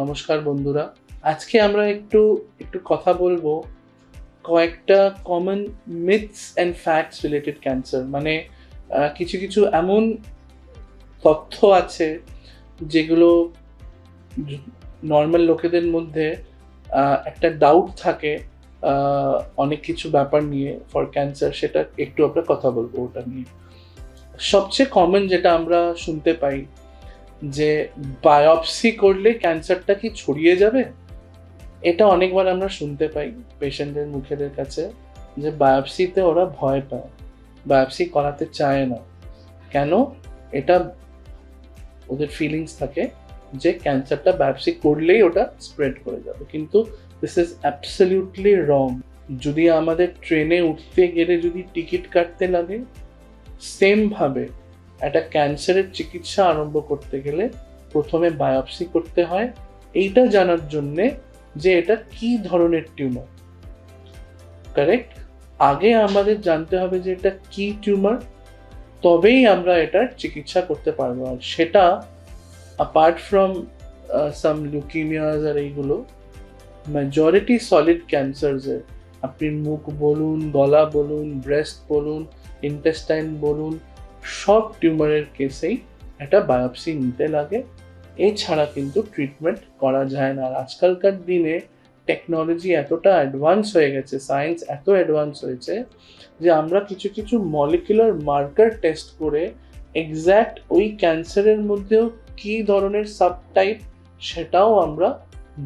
নমস্কার বন্ধুরা। আজকে আমরা একটু কথা বলবো কয়েকটা common myths and facts related cancer. মানে কিছু এমন তথ্য আছে যেগুলো নর্মাল লোকেদের মধ্যে একটা ডাউট থাকে অনেক কিছু ব্যাপার নিয়ে ফর ক্যান্সার, সেটা একটু আমরা কথা বলবো ওটা নিয়ে। সবচেয়ে কমন যেটা আমরা শুনতে পাই যে বায়োপসি করলে ক্যান্সারটা কি ছড়িয়ে যাবে। এটা অনেকবার আমরা শুনতে পাই পেশেন্টের মুখেদের কাছে যে বায়োপসিতে ওরা ভয় পায়, বায়োপসি করাতে চায় না। কেন? এটা ওদের ফিলিংস থাকে যে ক্যান্সারটা বায়োপসি করলেই ওটা স্প্রেড করে যাবে, কিন্তু দিস ইজ অ্যাবসলিউটলি রং। যদি আমাদের ট্রেনে উঠতে গেলে যদি টিকিট কাটতে লাগে, সেম ভাবে একটা ক্যান্সারের চিকিৎসা আরম্ভ করতে গেলে প্রথমে বায়োপসি করতে হয়, এইটা জানার জন্যে যে এটা কি ধরনের টিউমার। কারেক্ট? আগে আমাদের জানতে হবে যে এটা কি টিউমার, তবেই আমরা এটার চিকিৎসা করতে পারবো। আর সেটা অ্যাপার্ট ফ্রম সাম লিউকেমিয়াস আর এইগুলো, মেজরিটি সলিড ক্যান্সারসের, আপনি মুখ বলুন, গলা বলুন, ব্রেস্ট বলুন, ইন্টেস্টাইন বলুন, সব টিউমারের কেসেই একটা বায়োপসি নিতে লাগে। এছাড়া কিন্তু ট্রিটমেন্ট করা যায় না। আর আজকালকার দিনে টেকনোলজি এতটা অ্যাডভান্স হয়ে গেছে, সায়েন্স এত অ্যাডভান্স হয়েছে যে আমরা কিছু মলিকুলার মার্কার টেস্ট করে এক্স্যাক্ট ওই ক্যান্সারের মধ্যেও কী ধরনের সাবটাইপ সেটাও আমরা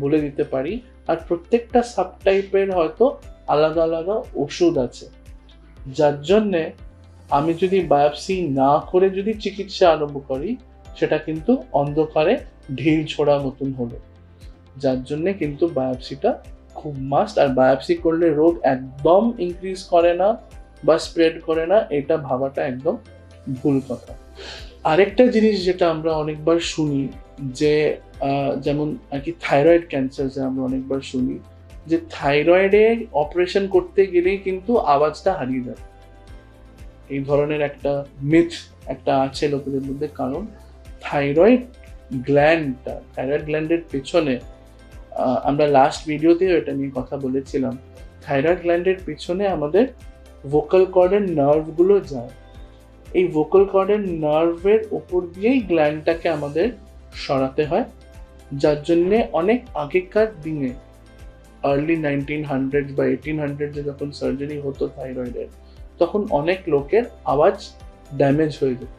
বলে দিতে পারি। আর প্রত্যেকটা সাবটাইপের হয়তো আলাদা আলাদা ওষুধ আছে, যার জন্যে আমি যদি বায়োপসি না করে যদি চিকিৎসা আরম্ভ করি, সেটা কিন্তু অন্ধকারে ঢিল ছোড়া মতন হলো। যার জন্যে কিন্তু বায়োপসিটা খুব মাস্ট। আর বায়োপসি করলে রোগ একদম ইনক্রিজ করে না বা স্প্রেড করে না, এটা ভাবাটা একদম ভুল কথা। আরেকটা জিনিস যেটা আমরা অনেকবার শুনি যে যেমন আর কি থাইরয়েড ক্যান্সার, যে আমরা অনেকবার শুনি যে থাইরয়েডে অপারেশন করতে গেলেই কিন্তু আওয়াজটা হারিয়ে যাবে। এই ধরনের একটা মিথ একটা আছে লোকেদের মধ্যে। কারণ থাইরয়েড গ্ল্যান্ডের পেছনে, আমরা লাস্ট ভিডিওতেও এটা নিয়ে কথা বলেছিলাম, থাইরয়েড গ্ল্যান্ডের পেছনে আমাদের ভোকাল কর্ডের নার্ভগুলো যায়। এই ভোকাল কর্ডের নার্ভের ওপর দিয়েই গ্ল্যান্ডটাকে আমাদের সরাতে হয়, যার জন্যে অনেক আগেকার দিনে আর্লি 1900 বা 1800 যখন সার্জারি হতো থাইরয়েডের, তখন অনেক লোকের আওয়াজ ড্যামেজ হয়ে যেত।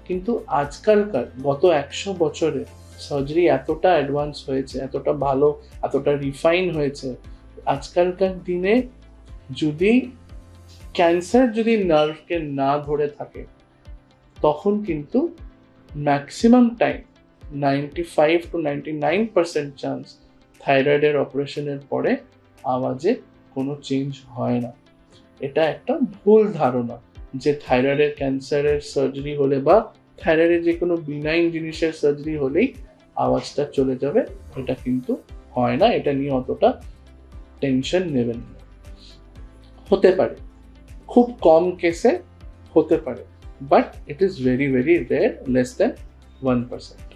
কিন্তু আজকালকার গত 100 বছরে সার্জারি এতটা অ্যাডভান্স হয়েছে, এতটা ভালো, এতটা রিফাইন হয়েছে, আজকালকার দিনে যদি ক্যান্সার যদি নার্ভকে না ধরে থাকে, তখন কিন্তু ম্যাক্সিমাম টাইম 95 to 99% চান্স থাইরয়েডের অপারেশনের পরে আওয়াজে কোনো চেঞ্জ হয় না। এটা একটা ভুল ধারণা যে থাইরয়েডের ক্যান্সারের সার্জারি হলে বা থাইরয়েডের যে কোনো বিনাইন জিনিসের সার্জারি হলেই আওয়াজটা চলে যাবে, এটা কিন্তু হয় না। এটা নিয়ে অতটা টেনশন নেবেন না। হতে পারে, খুব কম কেসে হতে পারে, but it is very very rare, less than 1%।